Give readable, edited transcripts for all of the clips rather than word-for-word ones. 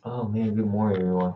Oh man, good morning, everyone.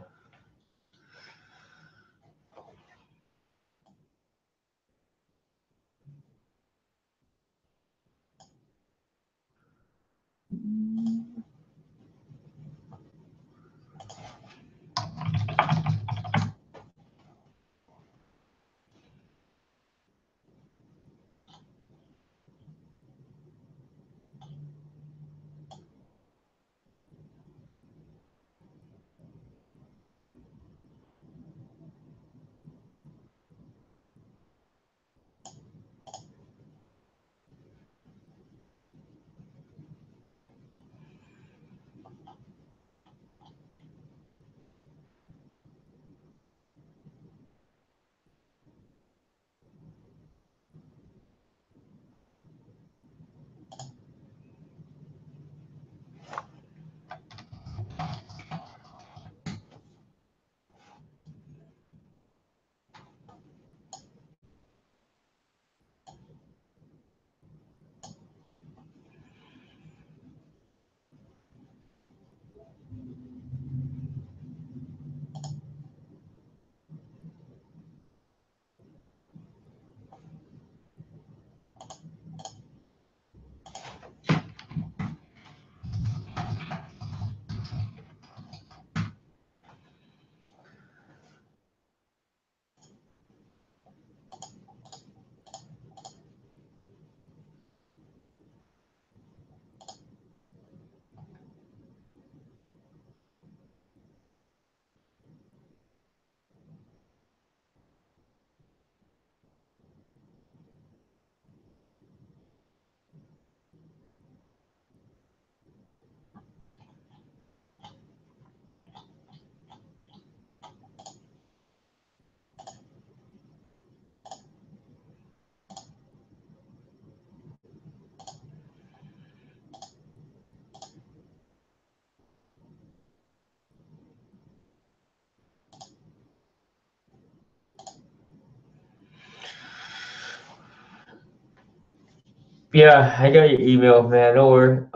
Yeah, I got your email, man. Don't worry.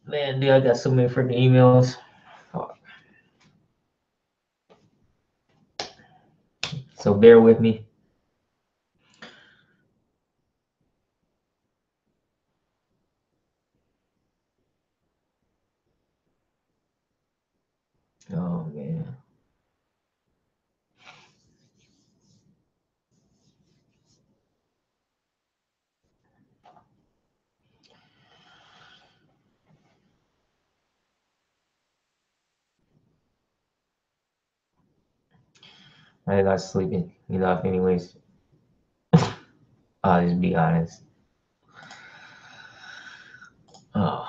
Man, dude, I got so many freaking emails. So bear with me. Oh man. I'm not sleeping enough, anyways. I'll just be honest. Oh.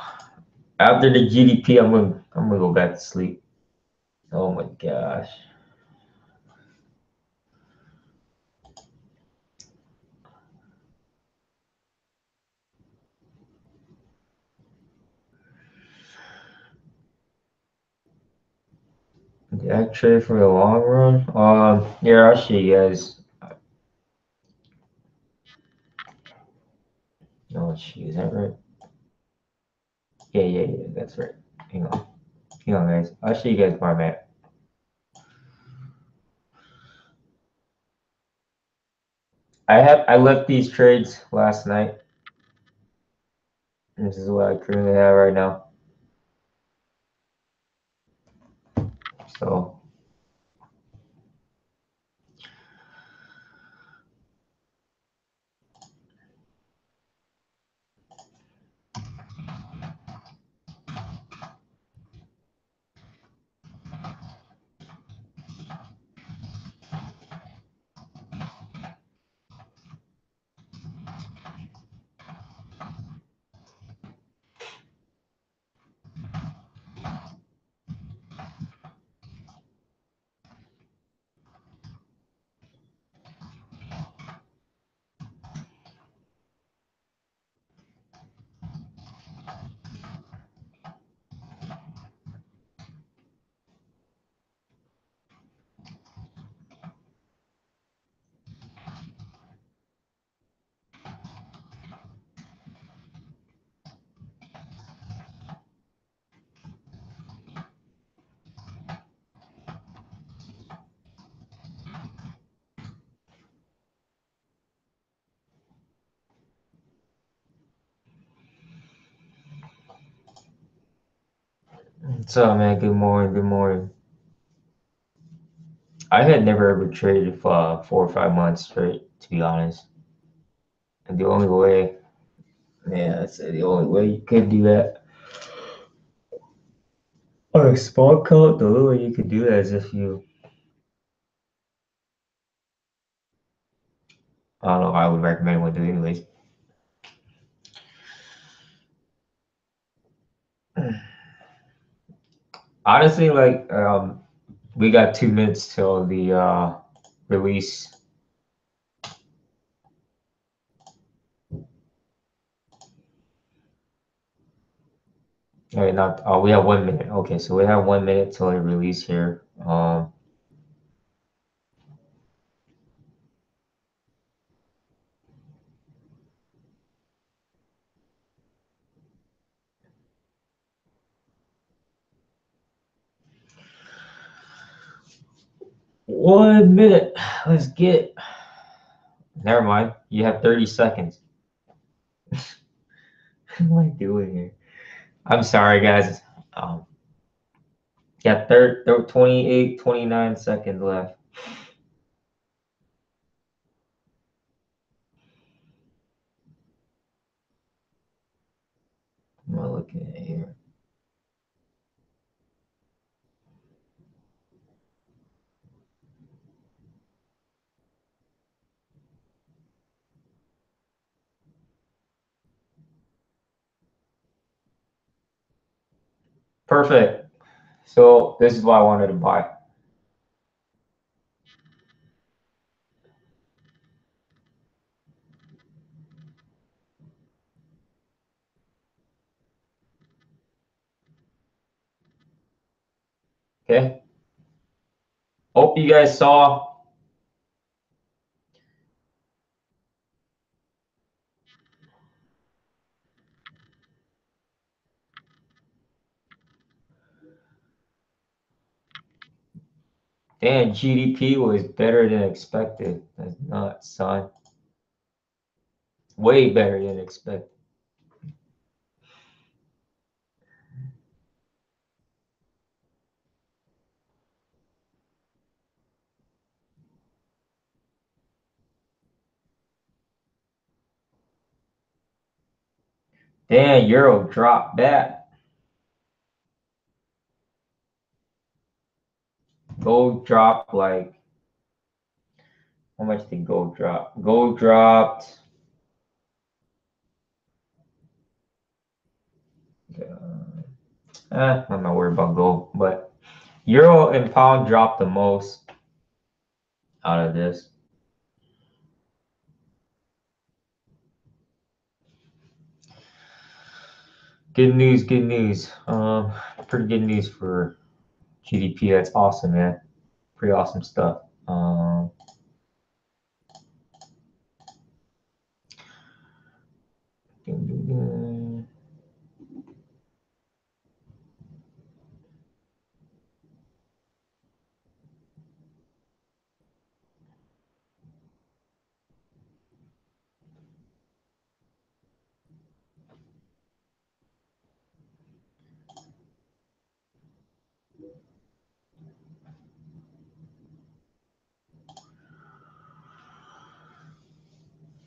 After the GDP, I'm gonna go back to sleep. Oh my gosh. Did I trade for the long run? Yeah, I'll show you guys. Oh, shoot, is that right? Yeah, that's right. Hang on, guys. I'll show you guys where I'm at. I left these trades last night. This is what I currently have right now. So What's up, man? Good morning. Good morning. I had never ever traded for 4 or 5 months straight, to be honest. And the only way, yeah, that's the only way you could do that. On a small account, the only way you could do that is if you, I don't know, I would recommend one do anyways. Honestly, like, we got 2 minutes till the release. All right, not, oh, we have 1 minute. Okay, so we have 1 minute till the release here. 1 minute. Let's get it. Never mind. You have 30 seconds. What am I doing here? I'm sorry, guys. Um, got 28, 29 seconds left. What am I looking at here? Perfect. So this is what I wanted to buy. Okay. Hope you guys saw. Damn, GDP was better than expected. That's nuts, son. Way better than expected. Damn, Euro dropped that. Gold dropped like, how much did gold drop? Gold dropped. I'm not worried about gold, but Euro and pound dropped the most out of this. Good news, good news. Pretty good news for GDP. That's awesome, man. Pretty awesome stuff. Ding, ding, ding.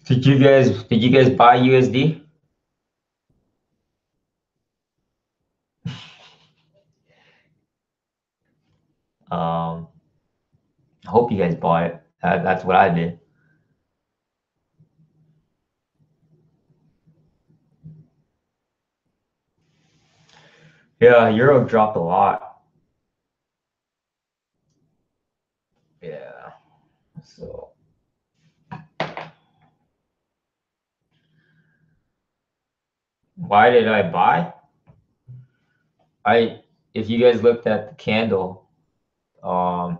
Did you guys buy USD? I hope you guys bought it. That's what I did. Yeah, Euro dropped a lot. Yeah. So why did I buy? If you guys looked at the candle, um,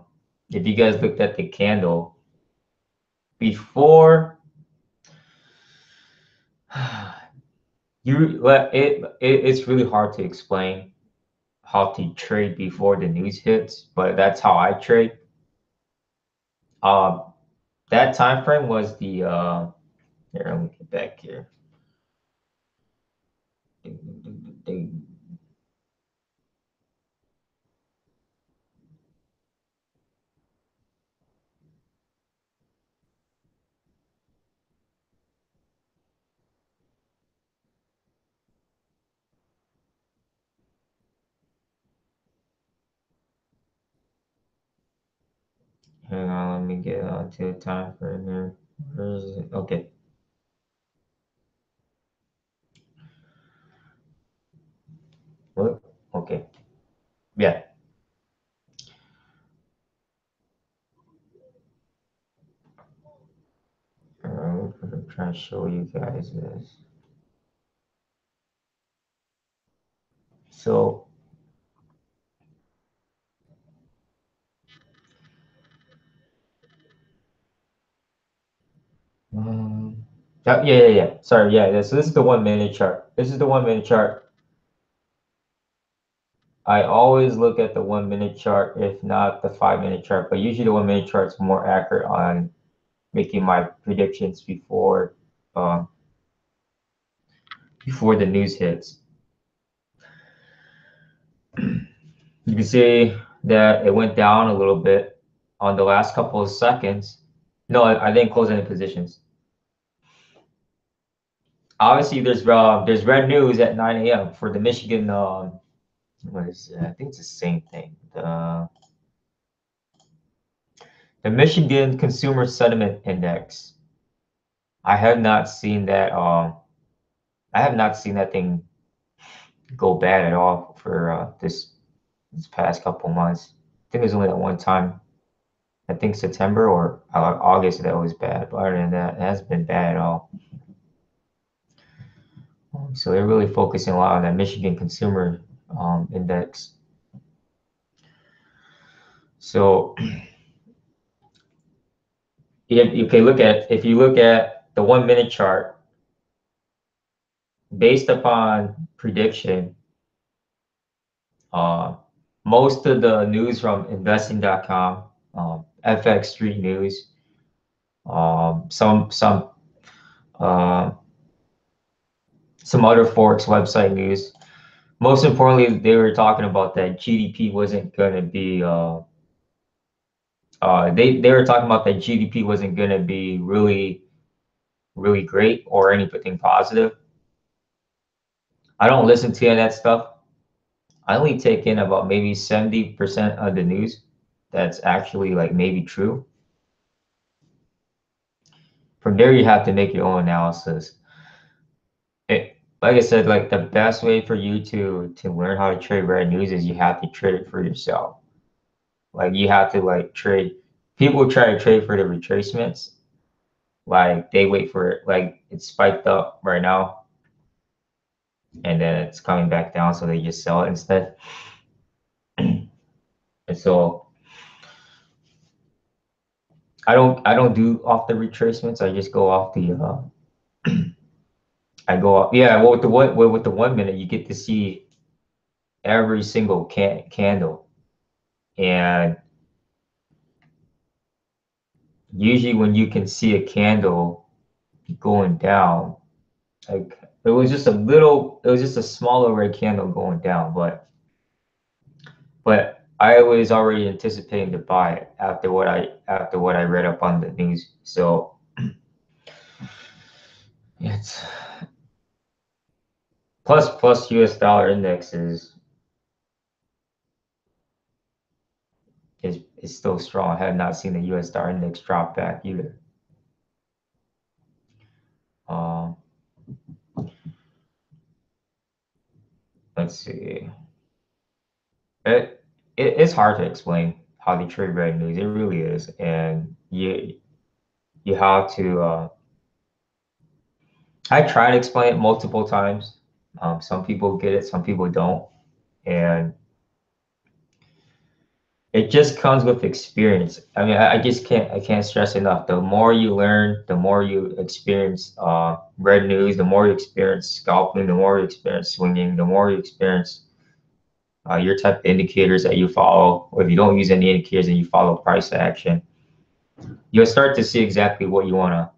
if you guys looked at the candle before it's really hard to explain how to trade before the news hits, but that's how I trade. Um, that time frame was the here, let me get back here. me get onto the time frame here. Where is it? Okay. What? Okay. Yeah. What I'm trying to show you guys is so. Yeah. Sorry, yeah. So this is the 1 minute chart. This is the 1 minute chart. I always look at the 1 minute chart, if not the 5 minute chart, but usually the 1 minute chart is more accurate on making my predictions um, before the news hits. You can see that it went down a little bit on the last couple of seconds. No, I didn't close any positions. Obviously, there's red news at 9 a.m. for the Michigan. What is it? I think it's the same thing. The Michigan Consumer Sentiment Index. I have not seen that. I have not seen that thing go bad at all for this past couple months. I think there's only that one time. I think September or August that was bad. But other than that, it hasn't been bad at all. So they're really focusing a lot on that Michigan Consumer Index. So if you look at the 1 minute chart, based upon prediction, most of the news from investing.com, FX Street News, uh, some other Forex website news. Most importantly, they were talking about that GDP wasn't going to be. They were talking about that GDP wasn't going to be really great or anything positive. I don't listen to any of that stuff. I only take in about maybe 70% of the news that's actually like maybe true. From there, you have to make your own analysis. Like I said, like the best way for you to learn how to trade red news is you have to trade it for yourself. Like you have to like trade. People try to trade for the retracements. Like they wait for it. Like it's spiked up right now, and then it's coming back down, so they just sell it instead. And so I don't do off the retracements. I just go off the I go off, yeah. Well, with the 1 minute, you get to see every single candle, and usually when you can see a candle going down, like it was just a smaller red candle going down, but I was already anticipating to buy it after what I read up on the news. So it's plus US dollar index is still strong. I have not seen the US dollar index drop back either. Um, let's see. It's hard to explain how they trade red news. It really is, and you have to. I try to explain it multiple times. Some people get it, some people don't, and it just comes with experience. I mean, I can't stress enough. The more you learn, the more you experience red news, the more you experience scalping, the more you experience swinging, the more you experience your type of indicators that you follow. Or if you don't use any indicators and you follow price action, you'll start to see exactly what your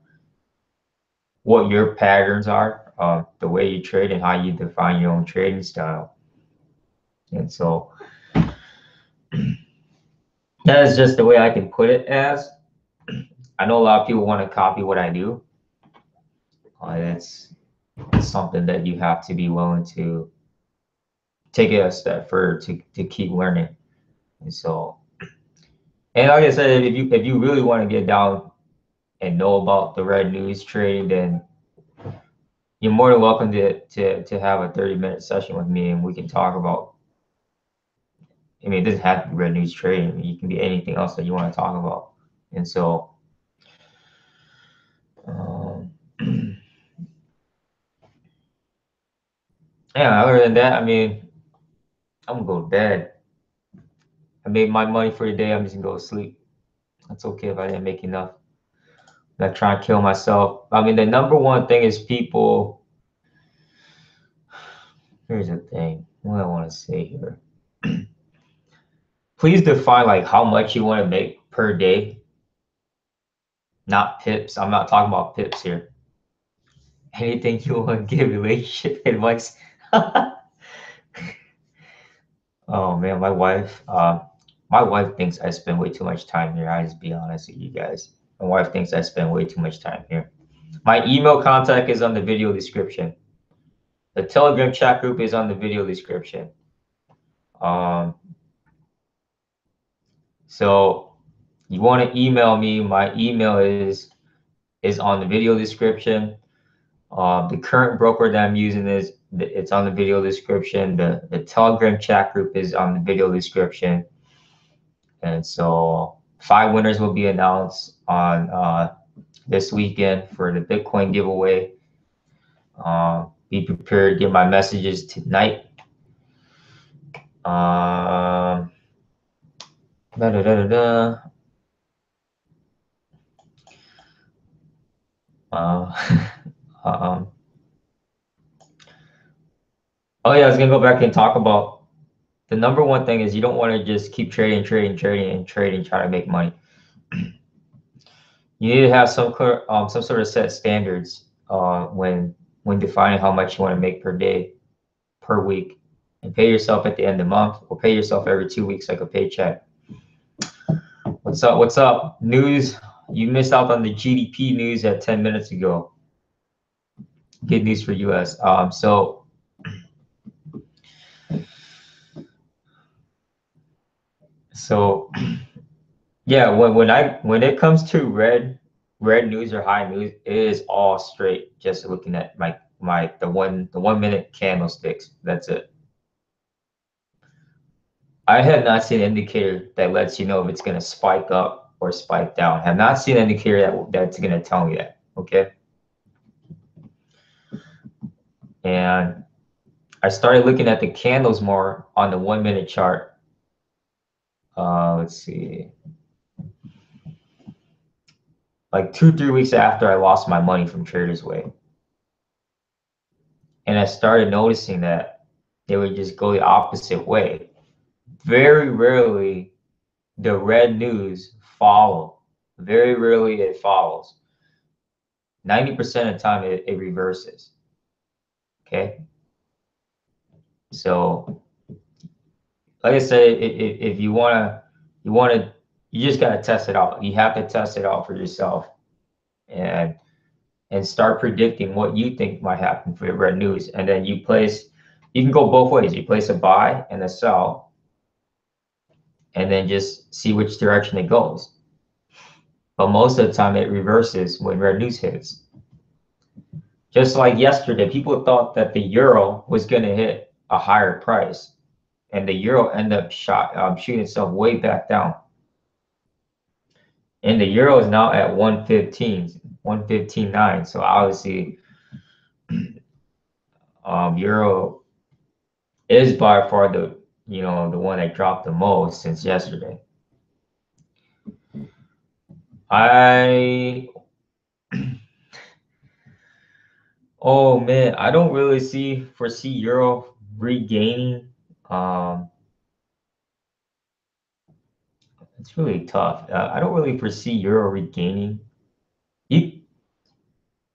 patterns are, the way you trade and how you define your own trading style. And so that is just the way I can put it as. I know a lot of people want to copy what I do. It's something that you have to be willing to take it a step further to keep learning. And so And like I said, if you really want to get down and know about the red news trading, then you're more than welcome to have a 30-minute session with me, and we can talk about. I mean, it doesn't have to be red news trading. I mean, it can be anything else that you want to talk about. And so, um, yeah. Other than that, I mean, I'm gonna go to bed. I made my money for the day. I'm just gonna go to sleep. That's okay if I didn't make enough. I'm not trying to kill myself. I mean, the number one thing is people. Here's the thing. What do I want to say here? Please define like how much you want to make per day, not pips. I'm not talking about pips here. Anything you want to give relationship advice? Oh man, my wife thinks I spend way too much time here. I just be honest with you guys. My wife thinks I spend way too much time here. My email contact is on the video description. The Telegram chat group is on the video description. Um, so you want to email me? My email is on the video description. The current broker that I'm using is it's on the video description. The Telegram chat group is on the video description. And so 5 winners will be announced on this weekend for the Bitcoin giveaway. Be prepared to get my messages tonight. Da, da, da, da, da. Um, oh yeah, I was gonna go back and talk about the number one thing is you don't want to just keep trading, try to make money. You need to have some sort of set standards when defining how much you want to make per day, per week, and pay yourself at the end of the month, or pay yourself every 2 weeks like a paycheck. What's up? What's up? News. You missed out on the GDP news at 10 minutes ago. Good news for US. So yeah, when it comes to red news or high news, it is all straight. Just looking at the 1 minute candlesticks. That's it. I have not seen an indicator that lets you know if it's gonna spike up or spike down. Have not seen an indicator that's gonna tell me that. Okay. And I started looking at the candles more on the 1 minute chart. Let's see. Like 2, 3 weeks after I lost my money from Traders Way. And I started noticing that they would just go the opposite way. Very rarely the red news follow. Very rarely it follows. 90% of the time it reverses. Okay. So like I said, if you just gotta test it out. You have to test it out for yourself and start predicting what you think might happen for your red news. And then you can go both ways. You place a buy and a sell, and then just see which direction it goes. But most of the time it reverses when red news hits. Just like yesterday, people thought that the euro was going to hit a higher price, and the euro ended up shooting itself way back down. And the euro is now at 115, 115.9. So obviously, euro is by far the one that dropped the most since yesterday. Oh man, I don't really foresee euro regaining. It's really tough. I don't really foresee euro regaining. If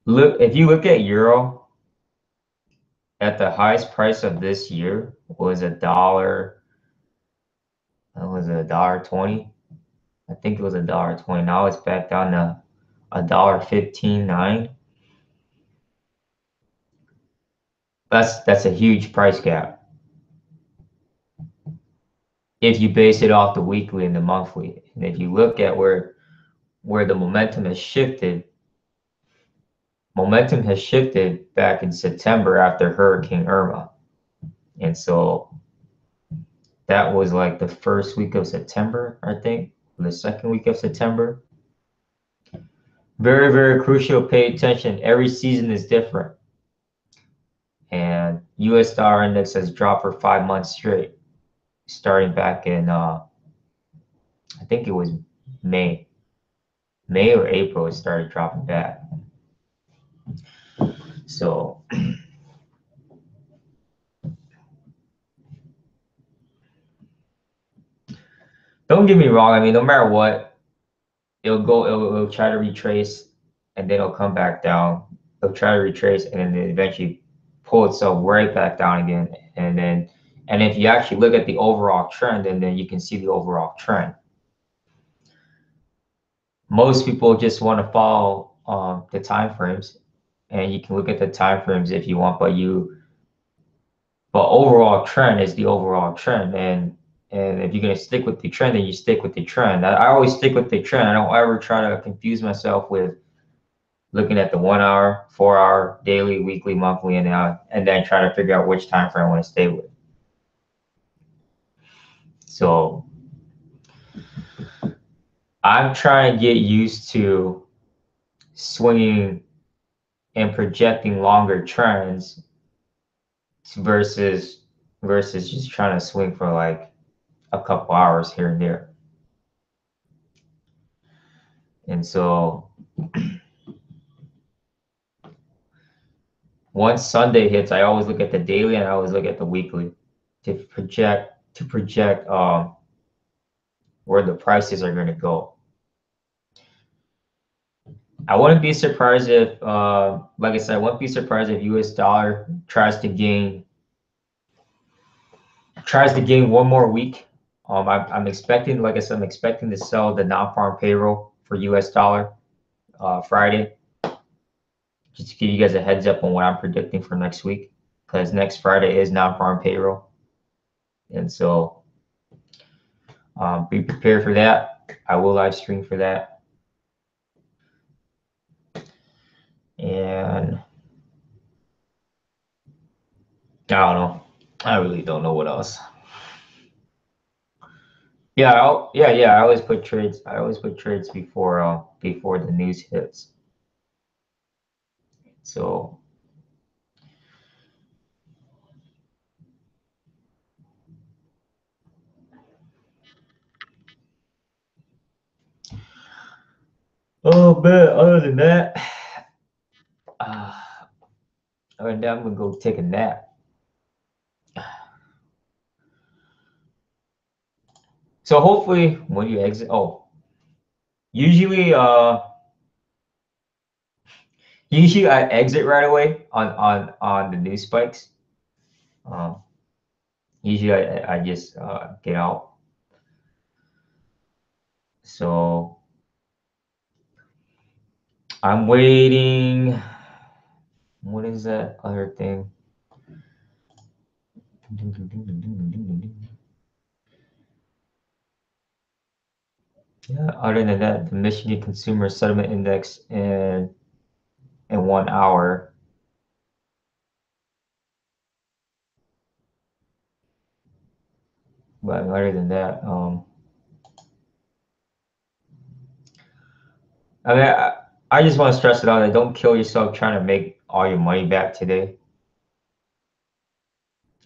you look at euro at the highest price of this year was a dollar. That was $1.20. I think it was $1.20. Now it's back down to $1.15.9. That's a huge price gap. if you base it off the weekly and the monthly. And if you look at where the momentum has shifted back in September after Hurricane Irma. And so that was like the first week of September, I think, the second week of September. Very, very crucial. Pay attention. Every season is different. And US dollar index has dropped for 5 months straight, starting back in, I think it was May or April, it started dropping back. So don't get me wrong. I mean, no matter what, it'll try to retrace, and then it'll come back down. It'll try to retrace, and then eventually pull itself right back down again. And if you actually look at the overall trend, and then you can see the overall trend. Most people just want to follow the time frames, and you can look at the time frames if you want, but overall trend is the overall trend. And if you're going to stick with the trend, then you stick with the trend. I always stick with the trend. I don't ever try to confuse myself with looking at the 1 hour, 4 hour, daily, weekly, monthly, and then try to figure out which time frame I want to stay with. So I'm trying to get used to swinging and projecting longer trends versus just trying to swing for like a couple hours here and there. And so once Sunday hits, I always look at the daily and I always look at the weekly to project where the prices are going to go. I wouldn't be surprised if, like I said, I wouldn't be surprised if US dollar tries to gain one more week. I'm expecting, like I said, I'm expecting to sell the non-farm payroll for US dollar Friday. Just to give you guys a heads up on what I'm predicting for next week, because next Friday is non-farm payroll. And so be prepared for that. I will live stream for that. And I don't know. I really don't know what else. Yeah, I always put trades. I always put trades before the news hits. So but other than that, I'm gonna go take a nap. So hopefully when you exit, usually I exit right away on the news spikes. Usually I just get out. So I'm waiting. What is that other thing? Yeah, other than that, the Michigan Consumer Sentiment Index in 1 hour. But other than that, I mean, I just want to stress it out that don't kill yourself trying to make all your money back today.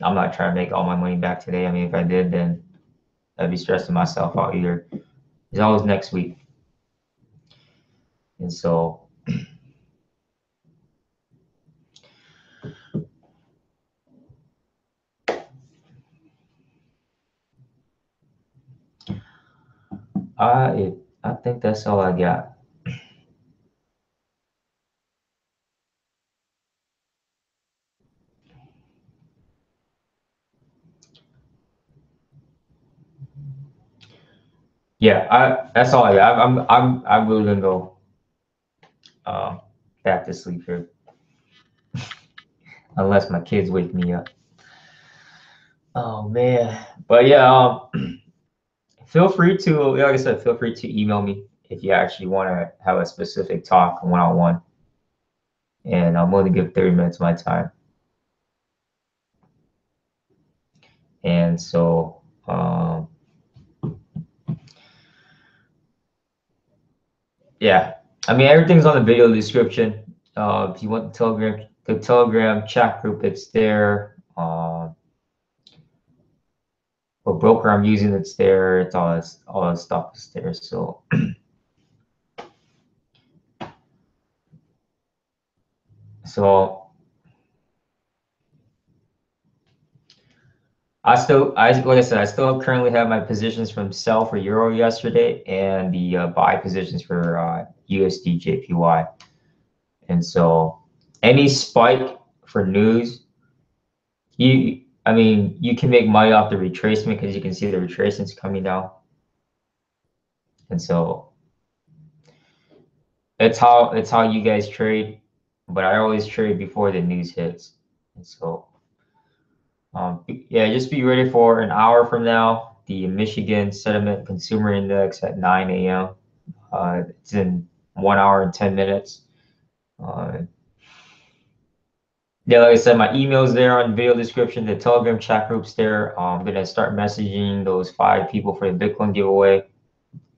I'm not trying to make all my money back today. I mean, if I did, then I'd be stressing myself out either. It's always next week. And so I think that's all I got. Yeah, that's all I got. I'm really gonna go back to sleep here, unless my kids wake me up. Oh man, but yeah, feel free to, like I said, feel free to email me if you actually want to have a specific talk one-on-one, and I'm willing to give 30 minutes of my time. And so, yeah, I mean everything's on the video description. If you want the Telegram chat group, it's there. What broker I'm using, it's there. It's all this stuff is there. So, so like I said, I still currently have my positions from sell for Euro yesterday and the buy positions for USD JPY. And so, any spike for news, I mean, you can make money off the retracement because you can see the retracements coming down. And so, it's how you guys trade, but I always trade before the news hits. And so, yeah, just be ready for an hour from now, the Michigan Sentiment Consumer Index at 9 a.m. It's in 1 hour and 10 minutes. Yeah, like I said, my email's there on the video description. The Telegram chat group's there. I'm gonna start messaging those 5 people for the Bitcoin giveaway,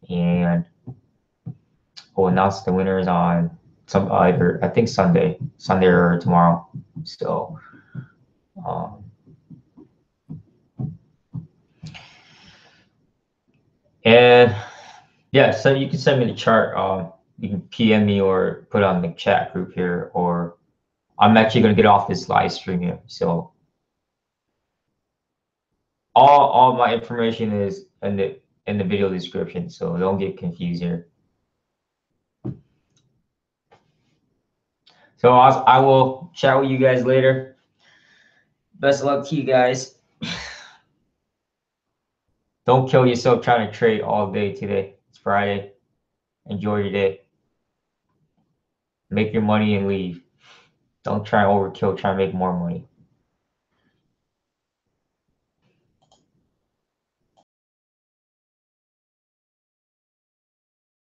and we'll announce the winners on some either I think Sunday or tomorrow. So, um, and yeah, so you can send me the chart. You can PM me or put on the chat group here, or I'm actually gonna get off this live stream here. So all my information is in the video description, so don't get confused here. So I will chat with you guys later. Best of luck to you guys. Don't kill yourself trying to trade all day today. It's Friday. Enjoy your day. Make your money and leave. Don't try and overkill, try and make more money.